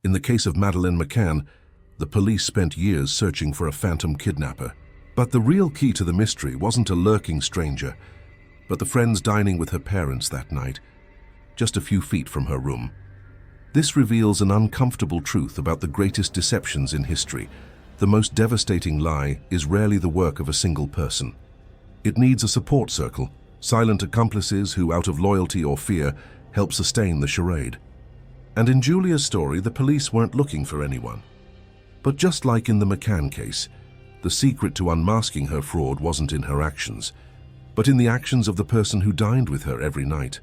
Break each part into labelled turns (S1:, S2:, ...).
S1: In the case of Madeleine McCann, the police spent years searching for a phantom kidnapper. But the real key to the mystery wasn't a lurking stranger, but the friends dining with her parents that night, just a few feet from her room. This reveals an uncomfortable truth about the greatest deceptions in history. The most devastating lie is rarely the work of a single person. It needs a support circle, silent accomplices who, out of loyalty or fear, help sustain the charade. And in Julia's story, the police weren't looking for anyone. But just like in the McCann case, the secret to unmasking her fraud wasn't in her actions, but in the actions of the person who dined with her every night.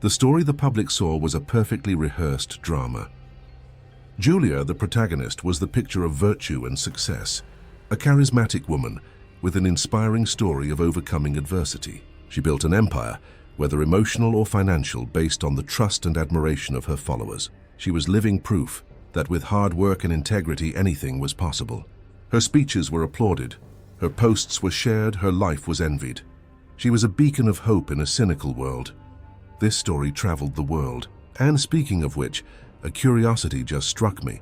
S1: The story the public saw was a perfectly rehearsed drama. Julia, the protagonist, was the picture of virtue and success, a charismatic woman with an inspiring story of overcoming adversity. She built an empire, whether emotional or financial, based on the trust and admiration of her followers. She was living proof that with hard work and integrity, anything was possible. Her speeches were applauded, her posts were shared, her life was envied. She was a beacon of hope in a cynical world. This story traveled the world. And speaking of which, a curiosity just struck me.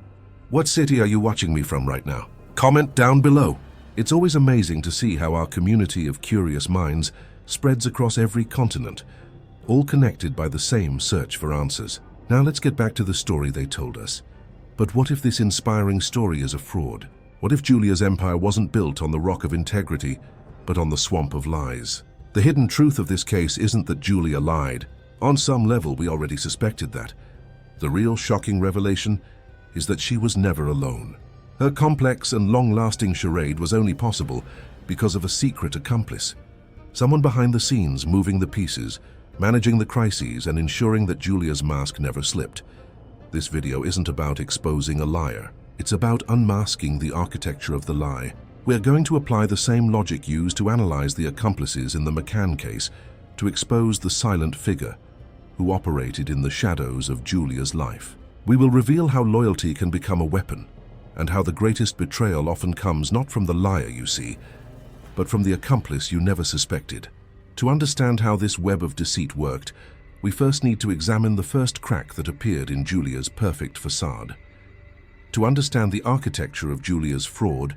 S1: What city are you watching me from right now? Comment down below. It's always amazing to see how our community of curious minds spreads across every continent, all connected by the same search for answers. Now let's get back to the story they told us. But what if this inspiring story is a fraud? What if Julia's empire wasn't built on the rock of integrity, but on the swamp of lies? The hidden truth of this case isn't that Julia lied. On some level, we already suspected that. The real shocking revelation is that she was never alone. Her complex and long-lasting charade was only possible because of a secret accomplice. Someone behind the scenes moving the pieces, managing the crises, and ensuring that Julia's mask never slipped. This video isn't about exposing a liar. It's about unmasking the architecture of the lie. We're going to apply the same logic used to analyze the accomplices in the McCann case to expose the silent figure who operated in the shadows of Julia's life. We will reveal how loyalty can become a weapon, and how the greatest betrayal often comes not from the liar you see, but from the accomplice you never suspected. To understand how this web of deceit worked, we first need to examine the first crack that appeared in Julia's perfect facade. To understand the architecture of Julia's fraud,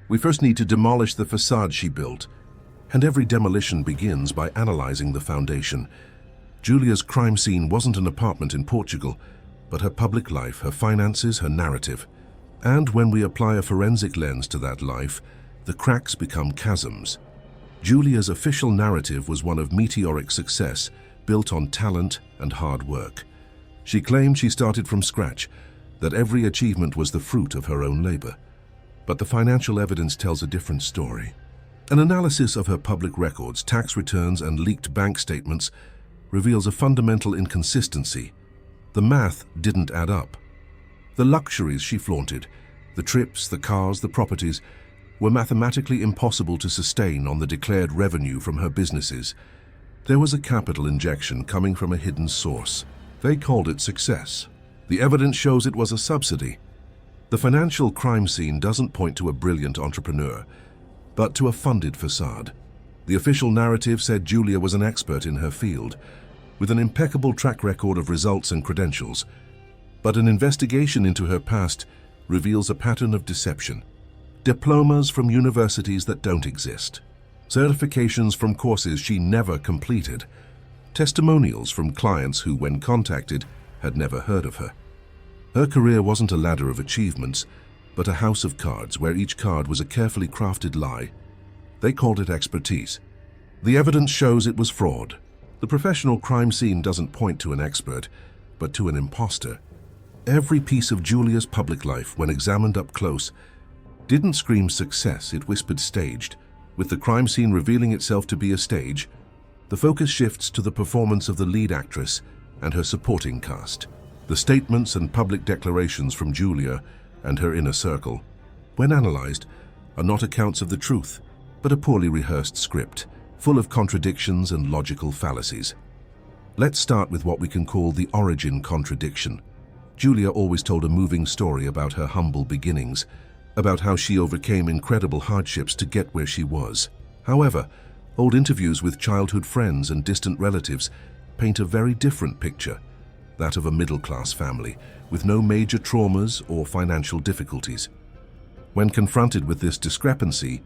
S1: we first need to demolish the facade she built, and every demolition begins by analyzing the foundation. Julia's crime scene wasn't an apartment in Portugal, but her public life, her finances, her narrative. And when we apply a forensic lens to that life, the cracks become chasms. Julia's official narrative was one of meteoric success, built on talent and hard work. She claimed she started from scratch, that every achievement was the fruit of her own labor. But the financial evidence tells a different story. An analysis of her public records, tax returns, and leaked bank statements reveals a fundamental inconsistency. The math didn't add up. The luxuries she flaunted, the trips, the cars, the properties, were mathematically impossible to sustain on the declared revenue from her businesses. There was a capital injection coming from a hidden source. They called it success. The evidence shows it was a subsidy. The financial crime scene doesn't point to a brilliant entrepreneur, but to a funded facade. The official narrative said Julia was an expert in her field, with an impeccable track record of results and credentials. But an investigation into her past reveals a pattern of deception. Diplomas from universities that don't exist. Certifications from courses she never completed. Testimonials from clients who, when contacted, had never heard of her. Her career wasn't a ladder of achievements, but a house of cards where each card was a carefully crafted lie. They called it expertise. The evidence shows it was fraud. The professional crime scene doesn't point to an expert, but to an imposter. Every piece of Julia's public life, when examined up close, didn't scream success, it whispered staged. With the crime scene revealing itself to be a stage, the focus shifts to the performance of the lead actress and her supporting cast. The statements and public declarations from Julia and her inner circle, when analyzed, are not accounts of the truth, but a poorly rehearsed script, full of contradictions and logical fallacies. Let's start with what we can call the origin contradiction. Julia always told a moving story about her humble beginnings, about how she overcame incredible hardships to get where she was. However, old interviews with childhood friends and distant relatives paint a very different picture. that of a middle-class family, with no major traumas or financial difficulties. When confronted with this discrepancy,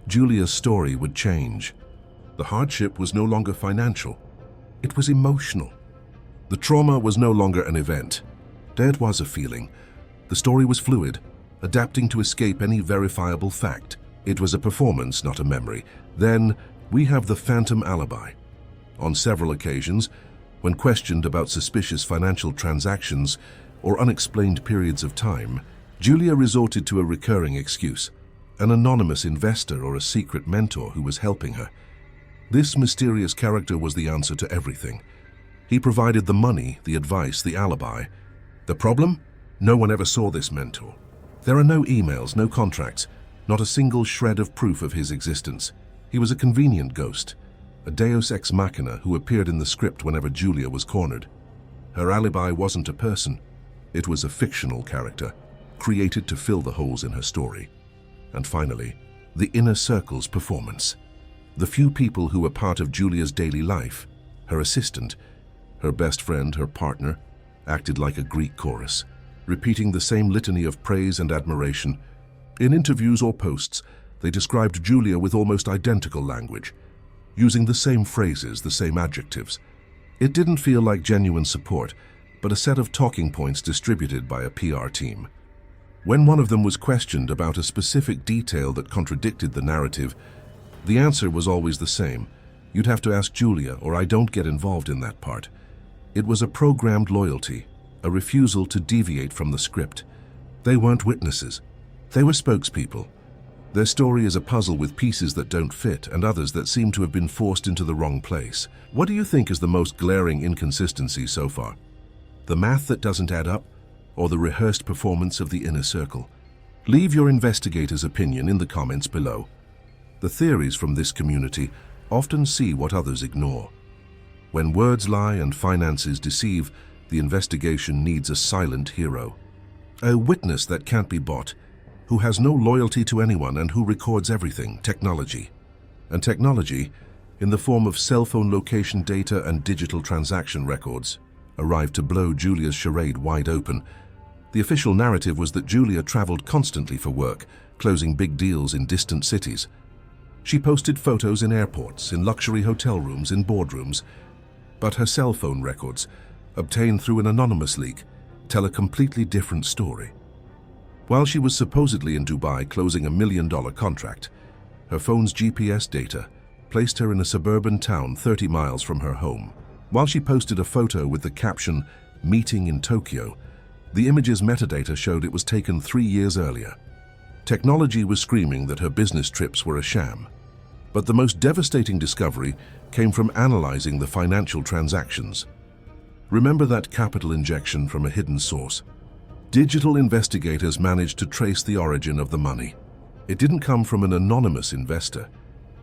S1: Julia's story would change. The hardship was no longer financial, it was emotional. The trauma was no longer an event, it was a feeling. The story was fluid, adapting to escape any verifiable fact. It was a performance, not a memory. Then, we have the phantom alibi. On several occasions, when questioned about suspicious financial transactions or unexplained periods of time, Julia resorted to a recurring excuse, an anonymous investor or a secret mentor who was helping her. This mysterious character was the answer to everything. He provided the money, the advice, the alibi. The problem? No one ever saw this mentor. There are no emails, no contracts, not a single shred of proof of his existence. He was a convenient ghost, a deus ex machina who appeared in the script whenever Julia was cornered. Her alibi wasn't a person, it was a fictional character, created to fill the holes in her story. And finally, the inner circle's performance. The few people who were part of Julia's daily life, her assistant, her best friend, her partner, acted like a Greek chorus, repeating the same litany of praise and admiration. In interviews or posts, they described Julia with almost identical language, using the same phrases, the same adjectives. It didn't feel like genuine support, but a set of talking points distributed by a PR team. When one of them was questioned about a specific detail that contradicted the narrative, the answer was always the same. You'd have to ask Julia, or I don't get involved in that part. It was a programmed loyalty, a refusal to deviate from the script. They weren't witnesses. They were spokespeople. Their story is a puzzle with pieces that don't fit and others that seem to have been forced into the wrong place. What do you think is the most glaring inconsistency so far? The math that doesn't add up, or the rehearsed performance of the inner circle? Leave your investigator's opinion in the comments below. The theories from this community often see what others ignore. When words lie and finances deceive, the investigation needs a silent hero. A witness that can't be bought, who has no loyalty to anyone and who records everything, technology. And technology, in the form of cell phone location data and digital transaction records, arrived to blow Julia's charade wide open. The official narrative was that Julia traveled constantly for work, closing big deals in distant cities. She posted photos in airports, in luxury hotel rooms, in boardrooms. But her cell phone records, obtained through an anonymous leak, tell a completely different story. While she was supposedly in Dubai closing a $1 million contract, her phone's GPS data placed her in a suburban town 30 miles from her home. While she posted a photo with the caption, "Meeting in Tokyo," the image's metadata showed it was taken 3 years earlier. Technology was screaming that her business trips were a sham. But the most devastating discovery came from analyzing the financial transactions. Remember that capital injection from a hidden source? Digital investigators managed to trace the origin of the money. It didn't come from an anonymous investor.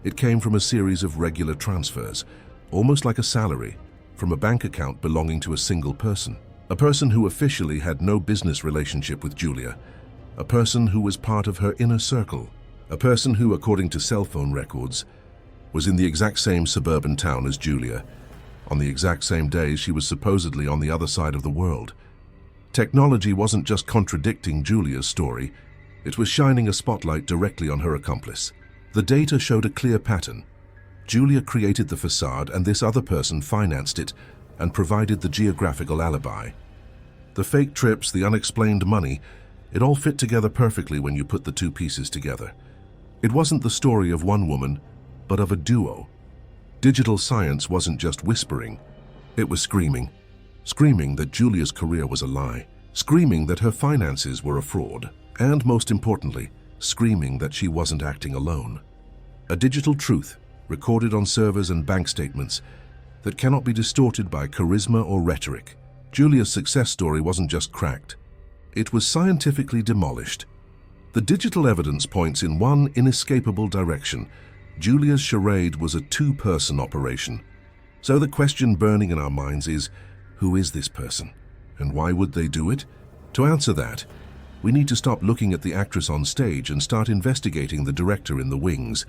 S1: It came from a series of regular transfers, almost like a salary, from a bank account belonging to a single person. A person who officially had no business relationship with Julia. A person who was part of her inner circle. A person who, according to cell phone records, was in the exact same suburban town as Julia, on the exact same day she was supposedly on the other side of the world. Technology wasn't just contradicting Julia's story, it was shining a spotlight directly on her accomplice. The data showed a clear pattern. Julia created the facade and this other person financed it and provided the geographical alibi. The fake trips, the unexplained money, it all fit together perfectly when you put the two pieces together. It wasn't the story of one woman, but of a duo. Digital science wasn't just whispering, it was screaming. Screaming that Julia's career was a lie, screaming that her finances were a fraud, and most importantly, screaming that she wasn't acting alone. A digital truth, recorded on servers and bank statements, that cannot be distorted by charisma or rhetoric. Julia's success story wasn't just cracked, it was scientifically demolished. The digital evidence points in one inescapable direction. Julia's charade was a two-person operation. So the question burning in our minds is, who is this person? And why would they do it? To answer that, we need to stop looking at the actress on stage and start investigating the director in the wings.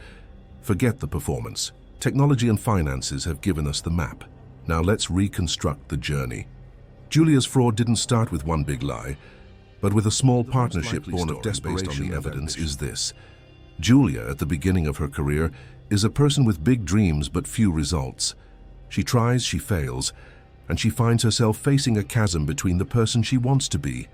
S1: Forget the performance. Technology and finances have given us the map. Now let's reconstruct the journey. Julia's fraud didn't start with one big lie, but with a small partnership born of desperation. Based on the evidence is this. Julia, at the beginning of her career, is a person with big dreams but few results. She tries, she fails, and she finds herself facing a chasm between the person she wants to be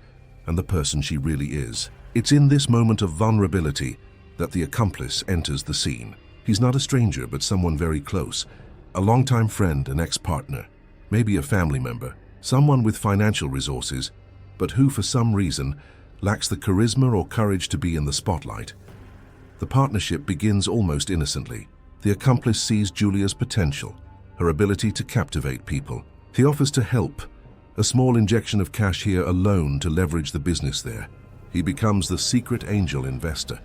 S1: and the person she really is. It's in this moment of vulnerability that the accomplice enters the scene. He's not a stranger, but someone very close, a longtime friend, an ex-partner, maybe a family member, someone with financial resources, but who for some reason lacks the charisma or courage to be in the spotlight. The partnership begins almost innocently. The accomplice sees Julia's potential, her ability to captivate people. He offers to help, a small injection of cash here alone to leverage the business there. He becomes the secret angel investor.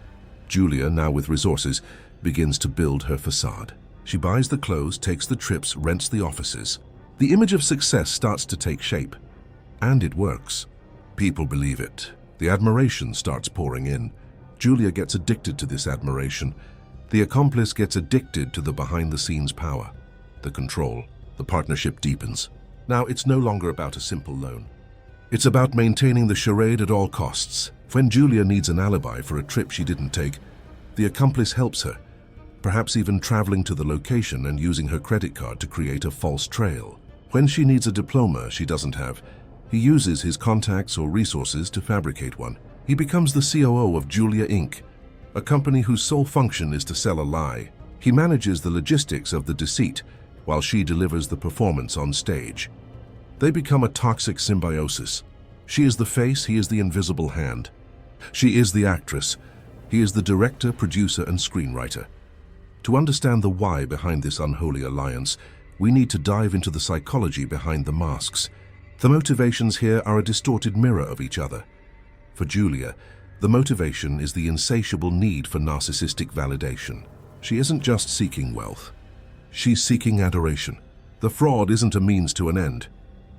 S1: Julia, now with resources, begins to build her facade. She buys the clothes, takes the trips, rents the offices. The image of success starts to take shape. And it works. People believe it. The admiration starts pouring in. Julia gets addicted to this admiration. The accomplice gets addicted to the behind-the-scenes power, the control. The partnership deepens. Now, it's no longer about a simple loan. It's about maintaining the charade at all costs. When Julia needs an alibi for a trip she didn't take, the accomplice helps her, perhaps even traveling to the location and using her credit card to create a false trail. When she needs a diploma she doesn't have, he uses his contacts or resources to fabricate one. He becomes the COO of Julia Inc., a company whose sole function is to sell a lie. He manages the logistics of the deceit, while she delivers the performance on stage. They become a toxic symbiosis. She is the face, he is the invisible hand. She is the actress. He is the director, producer, and screenwriter. To understand the why behind this unholy alliance, we need to dive into the psychology behind the masks. The motivations here are a distorted mirror of each other. For Julia, the motivation is the insatiable need for narcissistic validation. She isn't just seeking wealth. She's seeking adoration. The fraud isn't a means to an end.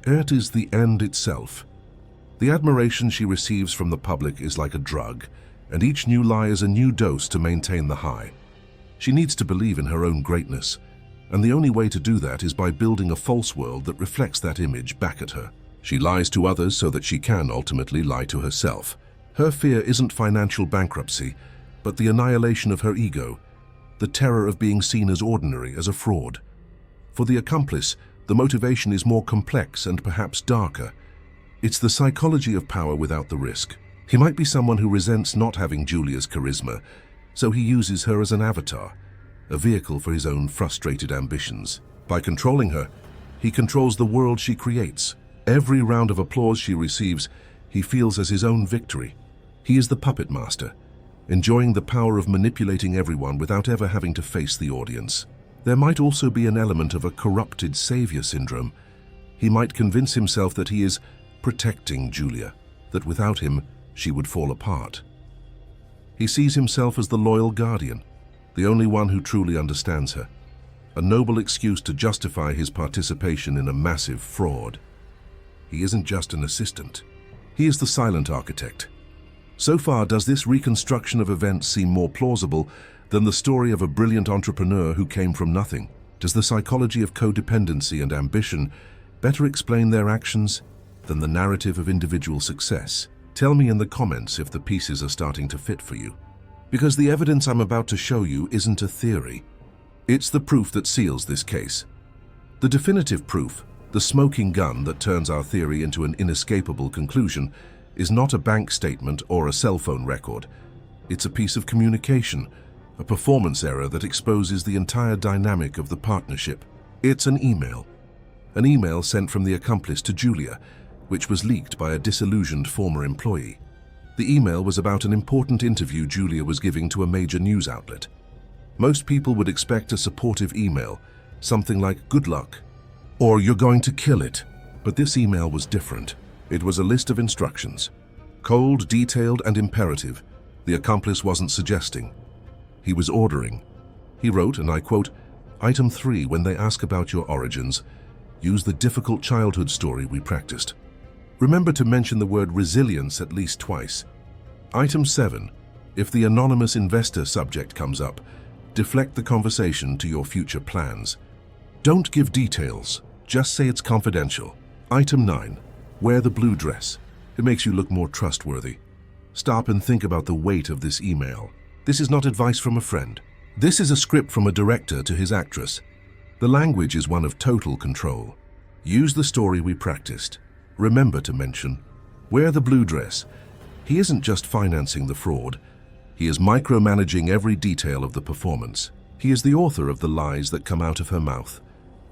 S1: It is the end itself. The admiration she receives from the public is like a drug, and each new lie is a new dose to maintain the high. She needs to believe in her own greatness, and the only way to do that is by building a false world that reflects that image back at her. She lies to others so that she can ultimately lie to herself. Her fear isn't financial bankruptcy, but the annihilation of her ego, the terror of being seen as ordinary, as a fraud. For the accomplice, the motivation is more complex and perhaps darker. It's the psychology of power without the risk. He might be someone who resents not having Julia's charisma, so he uses her as an avatar, a vehicle for his own frustrated ambitions. By controlling her, he controls the world she creates. Every round of applause she receives, he feels as his own victory. He is the puppet master, enjoying the power of manipulating everyone without ever having to face the audience. There might also be an element of a corrupted savior syndrome. He might convince himself that he is protecting Julia, that without him, she would fall apart. He sees himself as the loyal guardian, the only one who truly understands her, a noble excuse to justify his participation in a massive fraud. He isn't just an assistant. He is the silent architect. So far, does this reconstruction of events seem more plausible than the story of a brilliant entrepreneur who came from nothing? Does the psychology of codependency and ambition better explain their actions than the narrative of individual success? Tell me in the comments if the pieces are starting to fit for you. Because the evidence I'm about to show you isn't a theory. It's the proof that seals this case. The definitive proof, the smoking gun that turns our theory into an inescapable conclusion, is not a bank statement or a cell phone record. It's a piece of communication, a performance error that exposes the entire dynamic of the partnership. It's an email sent from the accomplice to Julia, which was leaked by a disillusioned former employee. The email was about an important interview Julia was giving to a major news outlet. Most people would expect a supportive email, something like "good luck" or "you're going to kill it." But this email was different. It was a list of instructions. Cold, detailed, and imperative. The accomplice wasn't suggesting. He was ordering. He wrote, and I quote, "Item 3, when they ask about your origins, use the difficult childhood story we practiced. Remember to mention the word resilience at least twice. Item 7, if the anonymous investor subject comes up, deflect the conversation to your future plans. Don't give details, just say it's confidential. Item 9, Wear the blue dress. It makes you look more trustworthy. Stop and think about the weight of this email. This is not advice from a friend. This is a script from a director to his actress. The language is one of total control. Use the story we practiced. Remember to mention, wear the blue dress. He isn't just financing the fraud. He is micromanaging every detail of the performance. He is the author of the lies that come out of her mouth.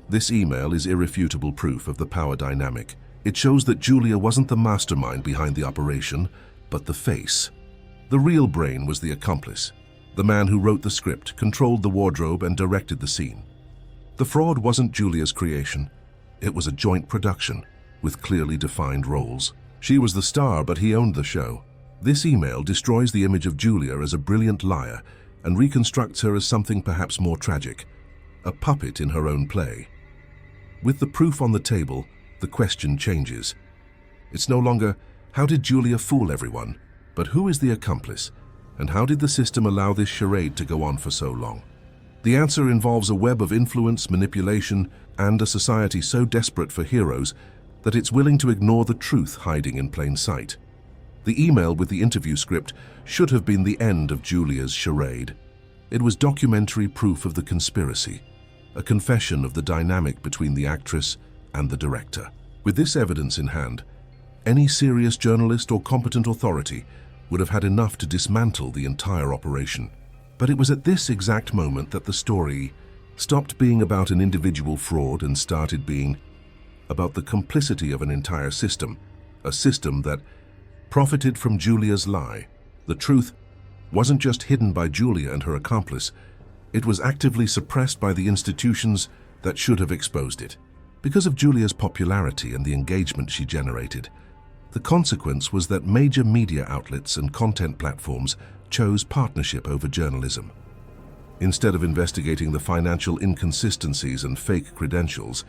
S1: This email is irrefutable proof of the power dynamic. It shows that Julia wasn't the mastermind behind the operation, but the face. The real brain was the accomplice. The man who wrote the script, controlled the wardrobe, and directed the scene. The fraud wasn't Julia's creation. It was a joint production, with clearly defined roles. She was the star, but he owned the show. This email destroys the image of Julia as a brilliant liar and reconstructs her as something perhaps more tragic, a puppet in her own play. With the proof on the table, the question changes. It's no longer, how did Julia fool everyone, but who is the accomplice, and how did the system allow this charade to go on for so long? The answer involves a web of influence, manipulation, and a society so desperate for heroes that it's willing to ignore the truth hiding in plain sight. The email with the interview script should have been the end of Julia's charade. It was documentary proof of the conspiracy, a confession of the dynamic between the actress and the director. With this evidence in hand, any serious journalist or competent authority would have had enough to dismantle the entire operation. But it was at this exact moment that the story stopped being about an individual fraud and started being about the complicity of an entire system, a system that profited from Julia's lie. The truth wasn't just hidden by Julia and her accomplice, it was actively suppressed by the institutions that should have exposed it. Because of Julia's popularity and the engagement she generated, the consequence was that major media outlets and content platforms chose partnership over journalism. Instead of investigating the financial inconsistencies and fake credentials,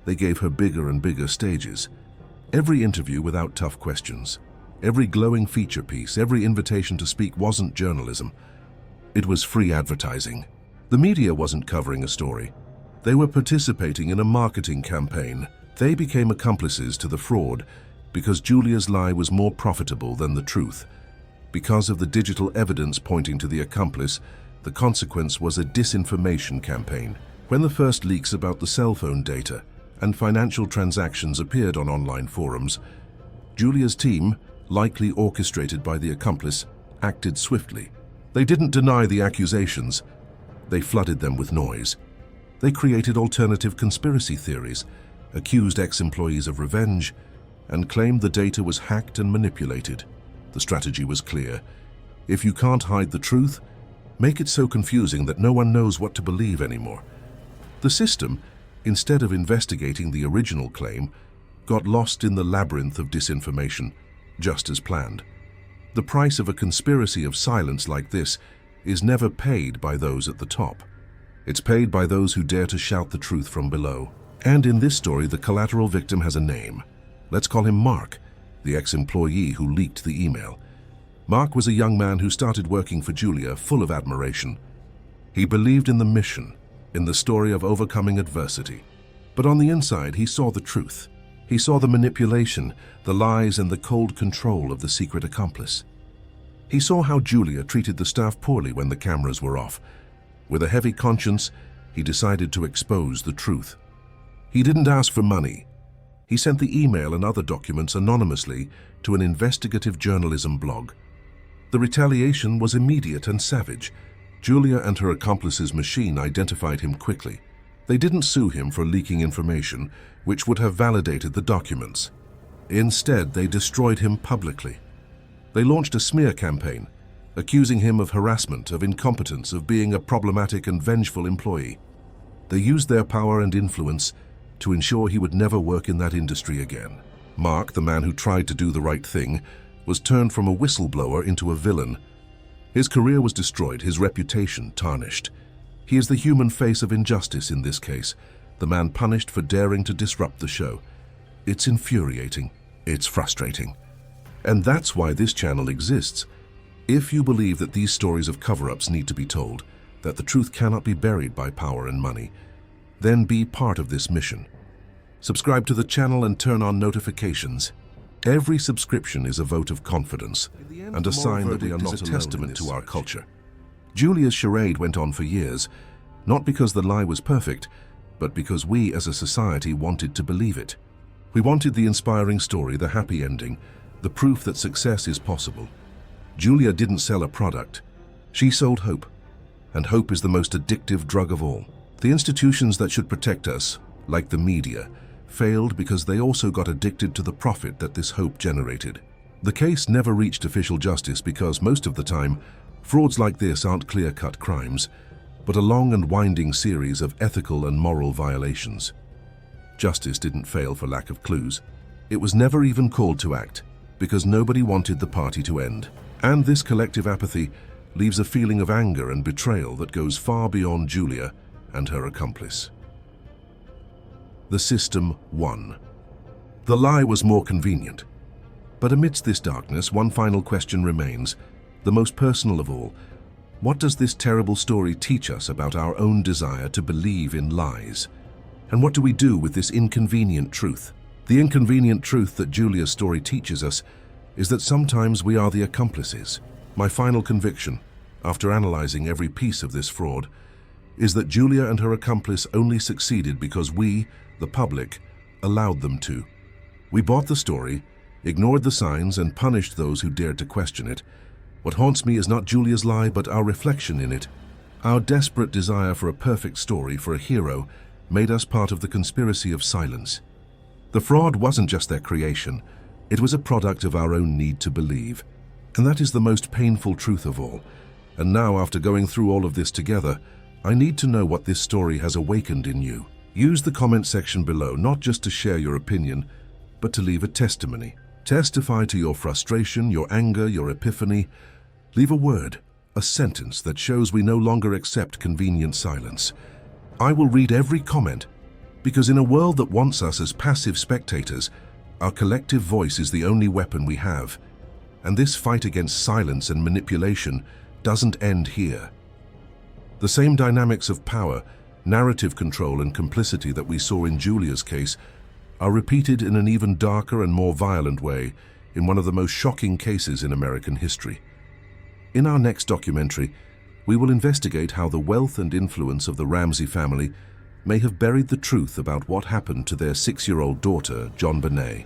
S1: they gave her bigger and bigger stages. Every interview without tough questions, every glowing feature piece, every invitation to speak wasn't journalism. It was free advertising. The media wasn't covering a story. They were participating in a marketing campaign. They became accomplices to the fraud because Julia's lie was more profitable than the truth. Because of the digital evidence pointing to the accomplice, the consequence was a disinformation campaign. When the first leaks about the cell phone data and financial transactions appeared on online forums, Julia's team, likely orchestrated by the accomplice, acted swiftly. They didn't deny the accusations. They flooded them with noise. They created alternative conspiracy theories, accused ex-employees of revenge, and claimed the data was hacked and manipulated. The strategy was clear. If you can't hide the truth, make it so confusing that no one knows what to believe anymore. The system, instead of investigating the original claim, got lost in the labyrinth of disinformation, just as planned. The price of a conspiracy of silence like this is never paid by those at the top. It's paid by those who dare to shout the truth from below. And in this story, the collateral victim has a name. Let's call him Mark, the ex-employee who leaked the email. Mark was a young man who started working for Julia, full of admiration. He believed in the mission, in the story of overcoming adversity. But on the inside, he saw the truth. He saw the manipulation, the lies, and the cold control of the secret accomplice. He saw how Julia treated the staff poorly when the cameras were off. With a heavy conscience, he decided to expose the truth. He didn't ask for money. He sent the email and other documents anonymously to an investigative journalism blog. The retaliation was immediate and savage. Julia and her accomplice's machine identified him quickly. They didn't sue him for leaking information, which would have validated the documents. Instead, they destroyed him publicly. They launched a smear campaign, accusing him of harassment, of incompetence, of being a problematic and vengeful employee. They used their power and influence to ensure he would never work in that industry again. Mark, the man who tried to do the right thing, was turned from a whistleblower into a villain. His career was destroyed, his reputation tarnished. He is the human face of injustice in this case, the man punished for daring to disrupt the show. It's infuriating. It's frustrating. And that's why this channel exists. If you believe that these stories of cover-ups need to be told, that the truth cannot be buried by power and money, then be part of this mission. Subscribe to the channel and turn on notifications. Every subscription is a vote of confidence and a sign that we are not a testament to our culture. Julia's charade went on for years, not because the lie was perfect, but because we as a society wanted to believe it. We wanted the inspiring story, the happy ending, the proof that success is possible. Julia didn't sell a product. She sold hope. And hope is the most addictive drug of all. The institutions that should protect us, like the media, failed because they also got addicted to the profit that this hope generated. The case never reached official justice because most of the time, frauds like this aren't clear-cut crimes, but a long and winding series of ethical and moral violations. Justice didn't fail for lack of clues. It was never even called to act because nobody wanted the party to end. And this collective apathy leaves a feeling of anger and betrayal that goes far beyond Julia and her accomplice. The system won. The lie was more convenient. But amidst this darkness, one final question remains, the most personal of all. What does this terrible story teach us about our own desire to believe in lies? And what do we do with this inconvenient truth? The inconvenient truth that Julia's story teaches us is that sometimes we are the accomplices. My final conviction, after analyzing every piece of this fraud, is that Julia and her accomplice only succeeded because we, the public, allowed them to. We bought the story, ignored the signs, and punished those who dared to question it. What haunts me is not Julia's lie, but our reflection in it. Our desperate desire for a perfect story, for a hero, made us part of the conspiracy of silence. The fraud wasn't just their creation, it was a product of our own need to believe. And that is the most painful truth of all. And now, after going through all of this together, I need to know what this story has awakened in you. Use the comment section below, not just to share your opinion, but to leave a testimony. Testify to your frustration, your anger, your epiphany. Leave a word, a sentence that shows we no longer accept convenient silence. I will read every comment, because in a world that wants us as passive spectators, our collective voice is the only weapon we have. And this fight against silence and manipulation doesn't end here. The same dynamics of power, narrative control, and complicity that we saw in Julia's case are repeated in an even darker and more violent way in one of the most shocking cases in American history. In our next documentary, we will investigate how the wealth and influence of the Ramsey family may have buried the truth about what happened to their 6-year-old daughter, JonBenét.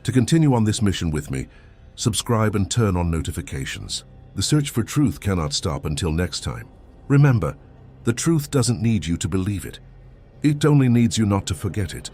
S1: To continue on this mission with me, subscribe and turn on notifications. The search for truth cannot stop until next time. Remember, the truth doesn't need you to believe it. It only needs you not to forget it.